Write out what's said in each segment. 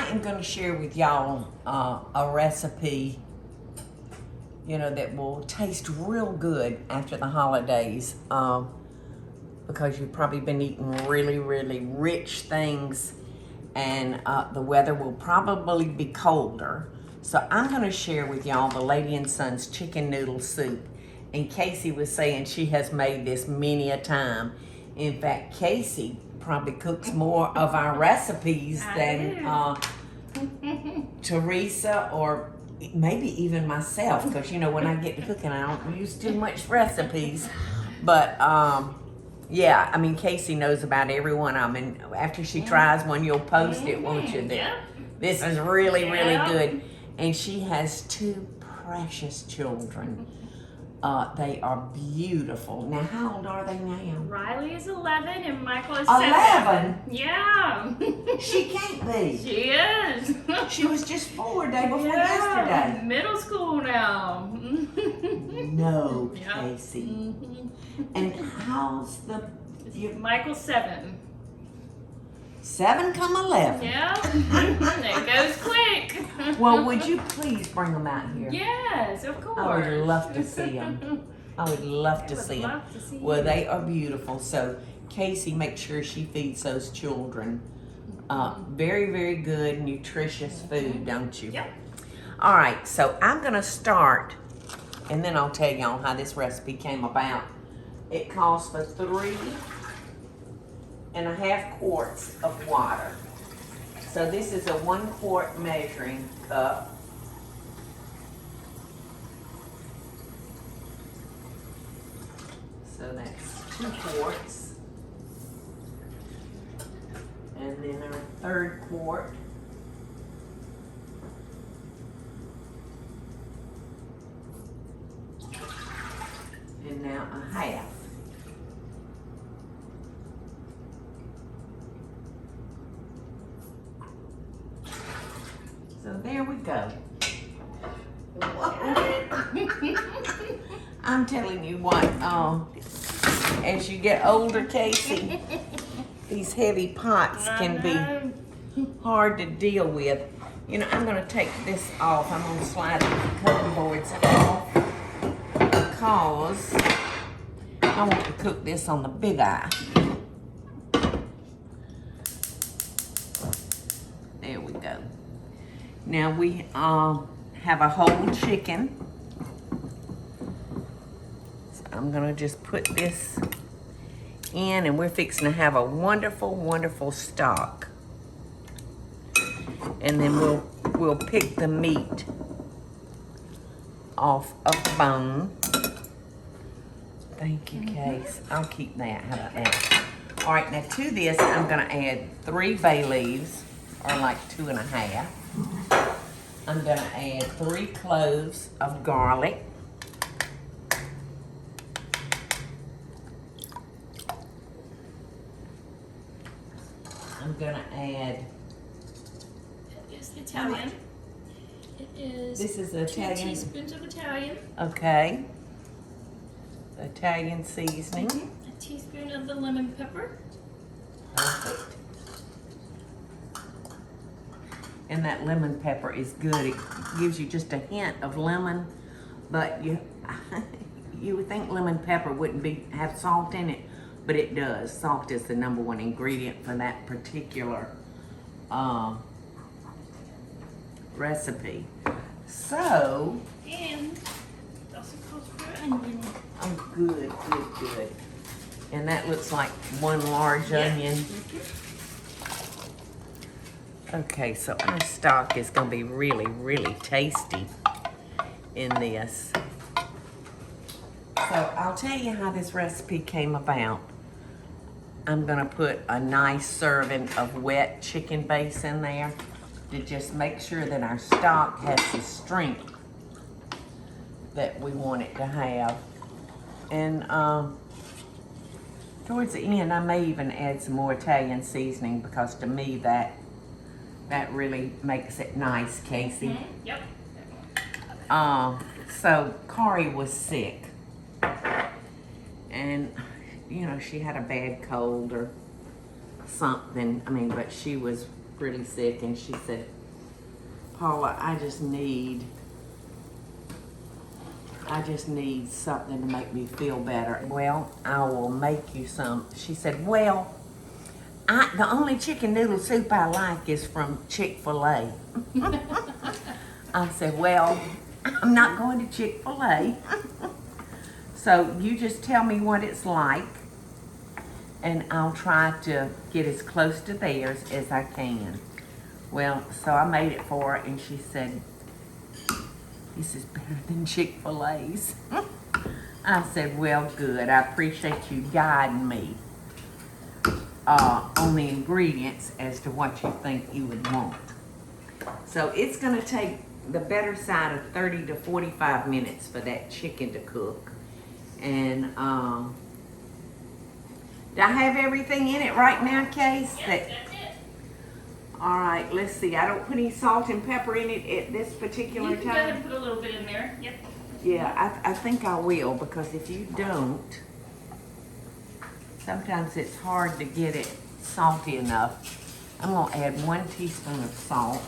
am going to share with y'all a recipe, that will taste real good after the holidays, because you've probably been eating really, really rich things, and the weather will probably be colder. So I'm going to share with y'all the Lady and Son's chicken noodle soup. And Casey was saying she has made this many a time. In fact, Casey probably cooks more of our recipes than Teresa or maybe even myself, because when I get to cooking I don't use too much recipes. But yeah, I mean, Casey knows about every one of them, and after she tries one, you'll post it, won't you? This is really, really good. And she has two precious children. They are beautiful. Now, how old are they now? Riley is 11 and Michael is 11? 7. Yeah. She can't be. She is. She was just 4 day before yesterday. Middle school now. No, Casey. And how's Michael's 7. 7 come 11. Yeah. It goes quick. Well, would you please bring them out here? Yes, of course. I would love to see them. I would love to see them. Well, they are beautiful. So, Casey, make sure she feeds those children very, very good, nutritious food, don't you? Yep. All right, so I'm going to start, and then I'll tell y'all how this recipe came about. It calls for 3.5 quarts of water. So this is a 1 quart measuring cup. So that's 2 quarts. And then our 3rd quart. And now a half. So there we go. I'm telling you what, as you get older, Casey, these heavy pots can be hard to deal with. I'm going to take this off. I'm going to slide the cutting boards off because I want to cook this on the big eye. There we go. Now we have a whole chicken. So I'm gonna just put this in, and we're fixing to have a wonderful, wonderful stock. And then we'll pick the meat off of the bone. Thank you, Case. I'll keep that. How about that? All right, now to this, I'm gonna add 3 bay leaves, or like 2.5. I'm gonna add 3 cloves of garlic. I'm gonna add. It's Italian. It is. This is Italian. 2 teaspoons of Italian. Okay. Italian seasoning. A teaspoon of the lemon pepper. Perfect. And that lemon pepper is good. It gives you just a hint of lemon, but you would think lemon pepper wouldn't have salt in it, but it does. Salt is the #1 ingredient for that particular recipe. So, And it also calls for onion. oh, good. And that looks like 1 large onion. Okay, so our stock is going to be really, really tasty in this. So I'll tell you how this recipe came about. I'm going to put a nice serving of wet chicken base in there to just make sure that our stock has the strength that we want it to have. And towards the end, I may even add some more Italian seasoning, because to me that really makes it nice, Casey. Yep. So Kari was sick, and she had a bad cold or something. But she was really sick, and she said, Paula, I just need something to make me feel better. Well, I will make you some. She said, well, the only chicken noodle soup I like is from Chick-fil-A. I said, well, I'm not going to Chick-fil-A. So you just tell me what it's like, and I'll try to get as close to theirs as I can. Well, so I made it for her, and she said, this is better than Chick-fil-A's. I said, well, good. I appreciate you guiding me on the ingredients as to what you think you would want. So it's going to take the better side of 30 to 45 minutes for that chicken to cook. And do I have everything in it right now, Case? Yes, that's it. All right, let's see. I don't put any salt and pepper in it at this particular You can go ahead time. and put a little bit in there. Yep. Yeah, I think I will, because if you don't, sometimes it's hard to get it salty enough. I'm going to add 1 teaspoon of salt.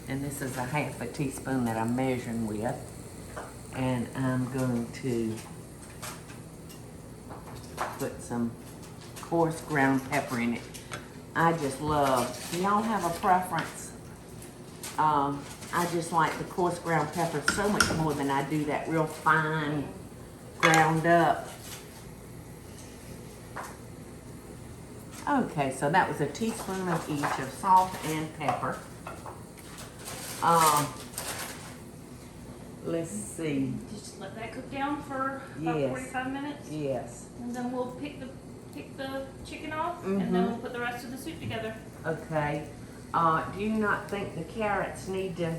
And this is a half a teaspoon that I'm measuring with. And I'm going to put some coarse ground pepper in it. I just love, do y'all have a preference? I just like the coarse ground pepper so much more than I do that real fine ground up. Okay, so that was a teaspoon of each of salt and pepper. Let's see. Just let that cook down for about Yes. 45 minutes. Yes. And then we'll pick the chicken off, and then we'll put the rest of the soup together. Okay. Do you not think the carrots need to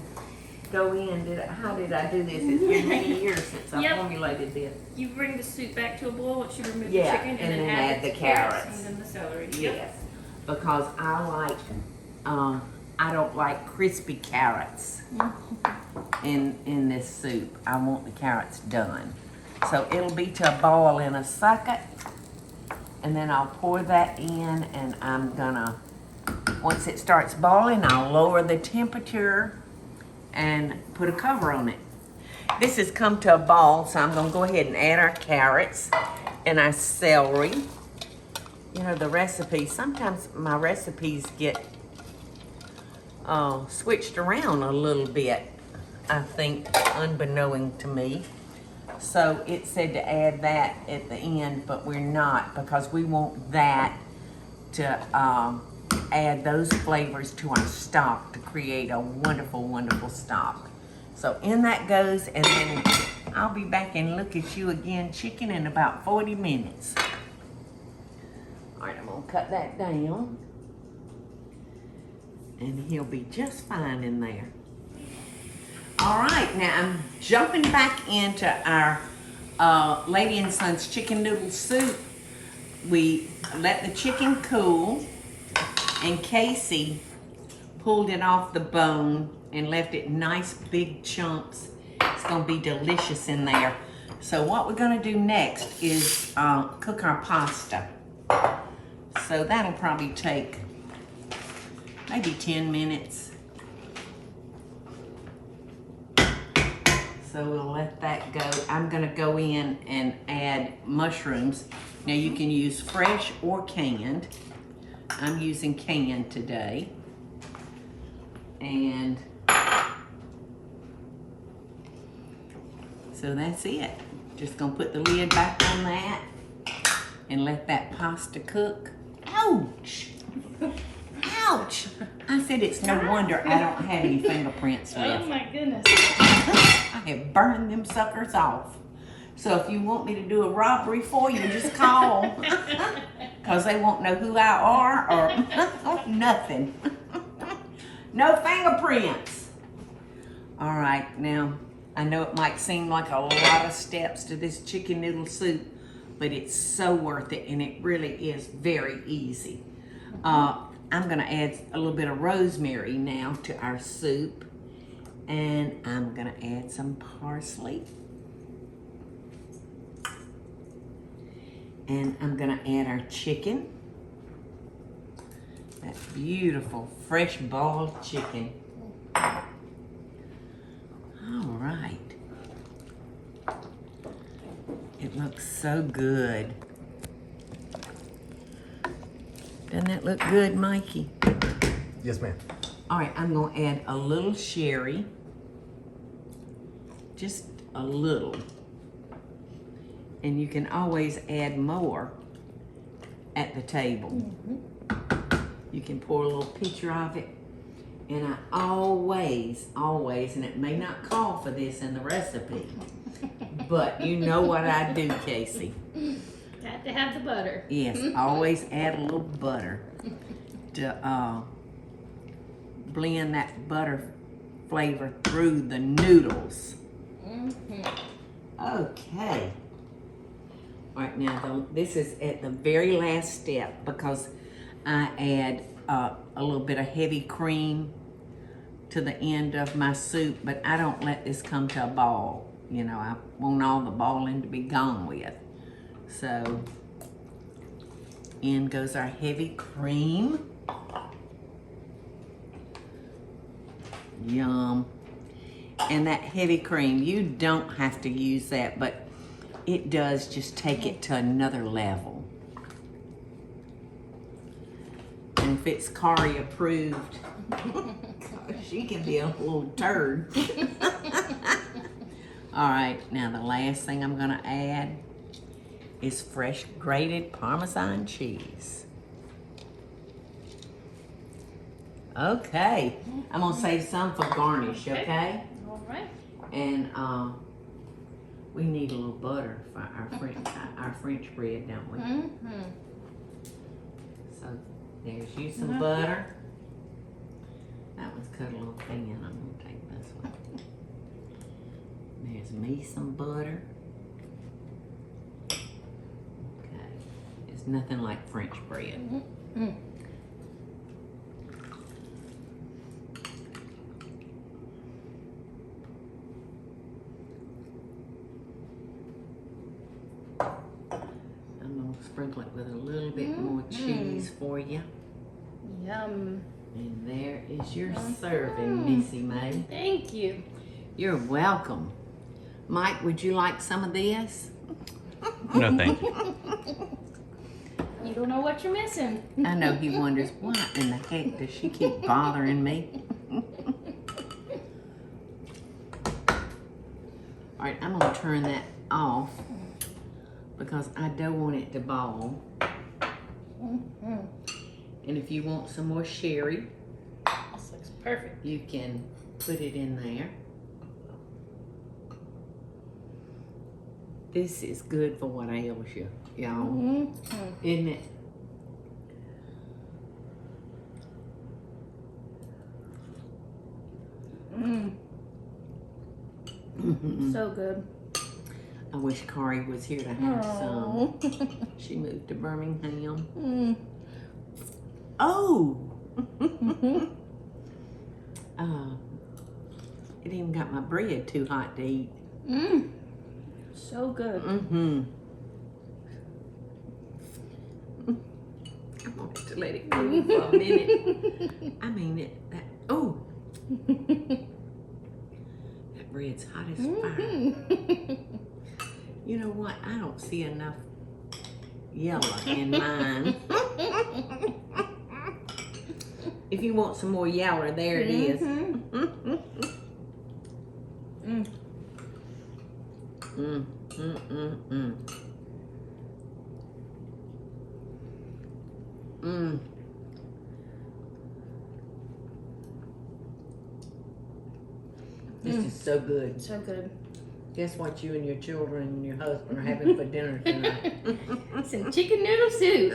go in? How did I do this? It's been many years since I Yep. formulated this. You bring the soup back to a boil once you remove Yeah, the chicken, and then add the carrots. and then the celery. Yep. Yes. Because I don't like crispy carrots in this soup. I want the carrots done. So it'll be to a boil in a second. And then I'll pour that in, and I'm gonna, once it starts boiling, I'll lower the temperature and put a cover on it. This has come to a boil, so I'm gonna go ahead and add our carrots and our celery. You know, the recipe, sometimes my recipes get switched around a little bit, I think, unbeknown to me. So it said to add that at the end, but we're not, because we want that to add those flavors to our stock to create a wonderful, wonderful stock. So in that goes, and then I'll be back and look at you again, chicken, in about 40 minutes. All right, I'm gonna cut that down, and he'll be just fine in there. All right, now I'm jumping back into our Lady and Son's chicken noodle soup. We let the chicken cool, and Casey pulled it off the bone and left it nice big chunks. It's gonna be delicious in there. So what we're gonna do next is cook our pasta. So that'll probably take maybe 10 minutes. So we'll let that go. I'm gonna go in and add mushrooms. Now you can use fresh or canned. I'm using canned today. And so that's it. Just gonna put the lid back on that and let that pasta cook. Ouch! Ouch! I said it's no wonder I don't have any fingerprints left. Oh my goodness. I have burned them suckers off. So if you want me to do a robbery for you, just call. Because they won't know who I are or nothing. No fingerprints. All right, now, I know it might seem like a lot of steps to this chicken noodle soup, but it's so worth it, and it really is very easy. I'm gonna add a little bit of rosemary now to our soup, and I'm gonna add some parsley. And I'm gonna add our chicken. that beautiful fresh boiled chicken. All right. It looks so good. Doesn't that look good, Mikey? Yes, ma'am. All right, I'm gonna add a little sherry. Just a little. And you can always add more at the table. You can pour a little pitcher of it. And I always, and it may not call for this in the recipe, but you know what I do, Casey. Got to have the butter. Yes, always add a little butter to blend that butter flavor through the noodles. Okay. All right, now this is at the very last step because I add a little bit of heavy cream to the end of my soup, but I don't let this come to a ball. You know, I want all the balling to be gone with. So, in goes our heavy cream. Yum. And that heavy cream, you don't have to use that, but it does just take it to another level. And if it's Kari approved, she can be a little turd. All right, now the last thing I'm gonna add is fresh grated Parmesan cheese. Okay, I'm gonna save some for garnish, okay? All right. And we need a little butter for our French bread, don't we? So there's you some butter. That one's cut a little thin. I'm gonna take this one. There's me some butter. Okay, it's nothing like French bread. Sprinkle it with a little bit more cheese for you. Yum. And there is your serving, Missy May. Thank you. You're welcome. Mike, would you like some of this? No, thank you. You don't know what you're missing. I know he wonders, why in the heck does she keep bothering me? All right, I'm gonna turn that off because I don't want it to ball. And if you want some more sherry, This looks perfect. you can put it in there. This is good for what ails you, y'all. Isn't it? So good. I wish Kari was here to have some. She moved to Birmingham. Oh! It even got my bread too hot to eat. So good. I wanted to let it cool for a minute. I mean, oh! That bread's hot as fire. You know what? I don't see enough yellow in mine. If you want some more yellow, there it is. This is so good. So good. Guess what you and your children and your husband are having for dinner tonight? Some chicken noodle soup.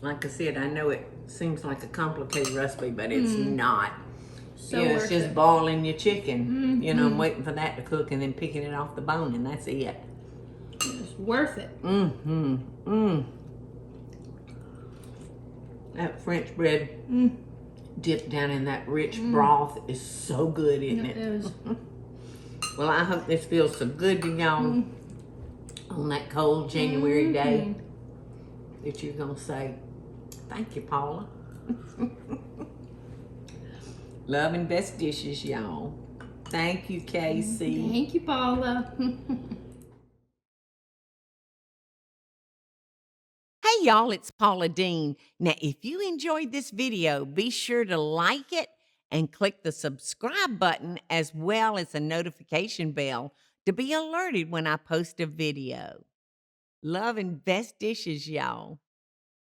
Like I said, I know it seems like a complicated recipe, but it's not. So You know, it's worth just it. boiling your chicken. You know, and waiting for that to cook and then picking it off the bone, and that's it. It's worth it. That French bread dipped down in that rich broth is so good, isn't it? It is. Well, I hope this feels so good to y'all. on that cold January day that you're going to say, thank you, Paula. Love and best dishes, y'all. Thank you, Casey. Thank you, Paula. Hey y'all, it's Paula Deen. Now, if you enjoyed this video, be sure to like it and click the subscribe button as well as the notification bell to be alerted when I post a video. Love and best dishes, y'all.